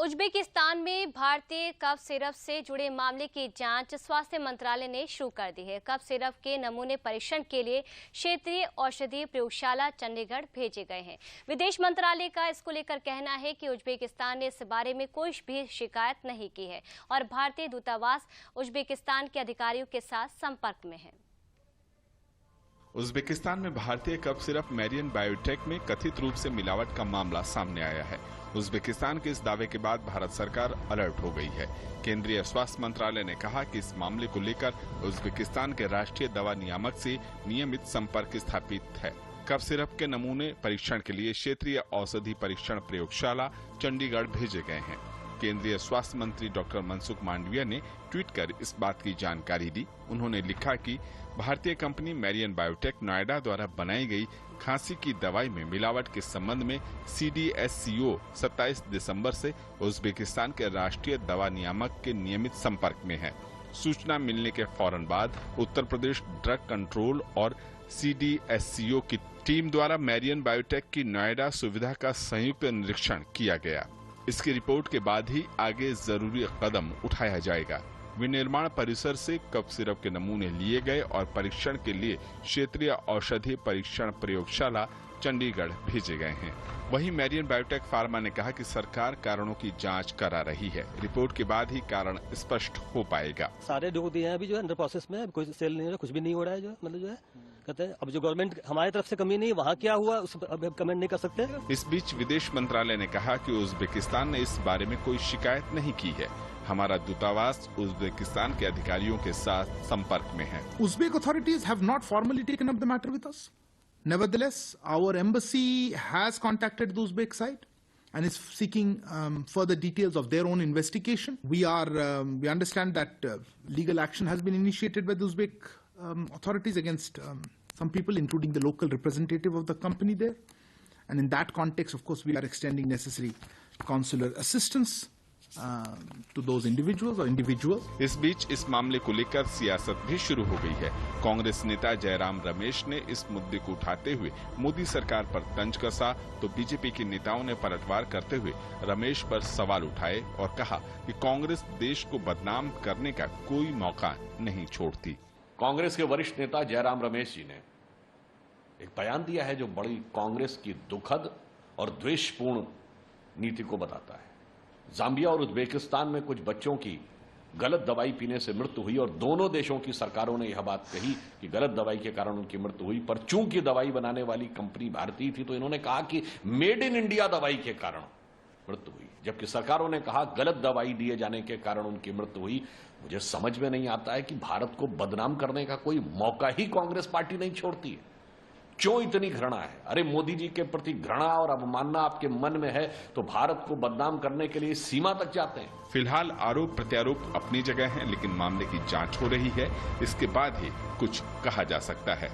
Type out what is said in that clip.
Uzbekistan में भारतीय cough syrup से जुड़े मामले की जांच स्वास्थ्य मंत्रालय ने शुरू कर दी है। कफ सिरप के नमूने परीक्षण के लिए क्षेत्रीय औषधि प्रयोगशाला चंडीगढ़ भेजे गए हैं। विदेश मंत्रालय का इसको लेकर कहना है कि उज्बेकिस्तान ने इस बारे में कोई भी शिकायत नहीं की है और भारतीय दूतावास उज्बेकिस्तान के अधिकारियों के साथ संपर्क में है। उज्बेकिस्तान में भारतीय कफ सिरप मैरियन बायोटेक में कथित रूप से मिलावट का मामला सामने आया है। उज्बेकिस्तान के इस दावे के बाद भारत सरकार अलर्ट हो गई है। केंद्रीय स्वास्थ्य मंत्रालय ने कहा कि इस मामले को लेकर उज्बेकिस्तान के राष्ट्रीय दवा नियामक से नियमित संपर्क स्थापित है। कफ सिरप के नमूने परीक्षण के लिए क्षेत्रीय औषधि परीक्षण प्रयोगशाला चंडीगढ़ भेजे गए हैं। केंद्रीय स्वास्थ्य मंत्री डॉक्टर मनसुख मांडविया ने ट्वीट कर इस बात की जानकारी दी। उन्होंने लिखा कि भारतीय कंपनी मैरियन बायोटेक नोएडा द्वारा बनाई गई खांसी की दवाई में मिलावट के संबंध में CDSCO 27 दिसंबर से उज्बेकिस्तान के राष्ट्रीय दवा नियामक के नियमित संपर्क में है। सूचना मिलने के फौरन बाद उत्तर प्रदेश ड्रग कंट्रोल और CDSCO की टीम द्वारा मैरियन बायोटेक की नोएडा सुविधा का संयुक्त निरीक्षण किया गया। इसकी रिपोर्ट के बाद ही आगे जरूरी कदम उठाया जाएगा। विनिर्माण परिसर से कफ सिरप के नमूने लिए गए और परीक्षण के लिए क्षेत्रीय औषधि परीक्षण प्रयोगशाला चंडीगढ़ भेजे गए हैं। वहीं मैरियन बायोटेक फार्मा ने कहा कि सरकार कारणों की जांच करा रही है। रिपोर्ट के बाद ही कारण स्पष्ट हो पाएगा। सारे जो दिए हैं अभी जो है अंडर प्रोसेस में, कोई सेल नहीं हो रहा, कुछ भी नहीं हो रहा है। जो मतलब जो है कहते हैं अब जो गवर्नमेंट हमारी तरफ से कमी नहीं, वहाँ क्या हुआ उस अब कमेंट नहीं कर सकते। इस बीच विदेश मंत्रालय ने कहा कि उज्बेकिस्तान ने इस बारे में कोई शिकायत नहीं की है। हमारा दूतावास उज्बेकिस्तान के अधिकारियों के साथ संपर्क में है। Uzbek authorities have not formally taken up the matter with us. Nevertheless, our embassy has contacted the Uzbek side and is seeking further details of their own investigation. We understand that legal action has been initiated by the Uzbek authorities against some people, including the local representative of the company there. And in that context, of course, we are extending necessary consular assistance to those individuals or individuals. इस बीच इस मामले को लेकर सियासत भी शुरू हो गई है। कांग्रेस नेता जयराम रमेश ने इस मुद्दे को उठाते हुए मोदी सरकार पर तंज कसा, तो बीजेपी के नेताओं ने पलटवार करते हुए रमेश पर सवाल उठाए और कहा कि कांग्रेस देश को बदनाम करने का कोई मौका नहीं छोड़ती। कांग्रेस के वरिष्ठ नेता जयराम रमेश जी ने एक बयान दिया है जो बड़ी कांग्रेस की दुखद और द्वेषपूर्ण नीति को बताता है। जाम्बिया और उज्बेकिस्तान में कुछ बच्चों की गलत दवाई पीने से मृत्यु हुई और दोनों देशों की सरकारों ने यह बात कही कि गलत दवाई के कारण उनकी मृत्यु हुई, पर चूंकि दवाई बनाने वाली कंपनी भारतीय थी तो इन्होंने कहा कि मेड इन इंडिया दवाई के कारण मृत्यु हुई, जबकि सरकारों ने कहा गलत दवाई दिए जाने के कारण उनकी मृत्यु हुई। मुझे समझ में नहीं आता है कि भारत को बदनाम करने का कोई मौका ही कांग्रेस पार्टी नहीं छोड़ती है। क्यों इतनी घृणा है? अरे मोदी जी के प्रति घृणा और अवमानना आपके मन में है तो भारत को बदनाम करने के लिए सीमा तक जाते हैं। फिलहाल आरोप प्रत्यारोप अपनी जगह है, लेकिन मामले की जांच हो रही है। इसके बाद ही कुछ कहा जा सकता है।